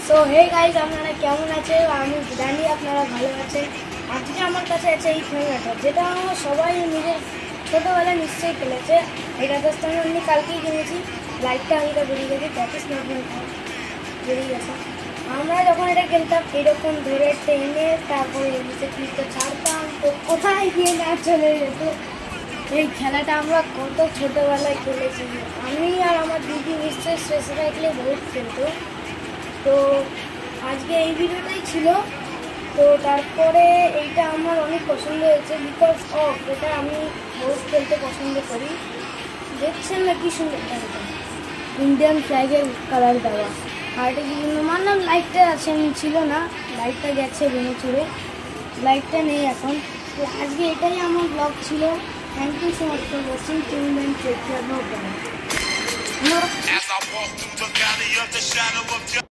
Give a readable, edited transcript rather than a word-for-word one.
So hey guys, আপনারা কেমন আছে? আমি জানি আপনারা ভালো আছেন। আজকে আমার কাছে আছে এই খেলনাটা, যেটা আমার সবাই নিজের ছোটোবেলায় নিশ্চয়ই খেলেছে। এই রাজস্থান আমি কালকেই কিনেছি। লাইটটা হালকা বেরিয়ে গেছে, প্র্যাকটিস না বেরিয়ে গেছে। আমরা যখন এটা খেলতাম এরকম ধরে টেনে তারপরে এদিকে ক্লিপটা ছাড়তাম, তো কোথায় গিয়ে না চলে যেত। এই খেলাটা আমরা কত ছোটোবেলায় খেলেছি। আমি আর আমার দিদি নিশ্চয়ই স্পেসিফিকলি বহুত খেলতো। তো আজকে এই ভিডিওটাই ছিল। তো তারপরে এইটা আমার অনেক পছন্দ হয়েছে বিকজ অফ এটা আমি বহুত খেলতে পছন্দ করি। দেখছেন না কি সুন্দর ইন্ডিয়ান ফ্ল্যাগের কালার দেওয়া। আর এটা বিভিন্ন মানলাম লাইটটা ছিল না, লাইটটা গেছে ভেঙে চুড়ে, লাইটটা নেই এখন। তো আজকে এটাই আমার ব্লগ ছিল। Thank you so much for watching. Tune and take care. No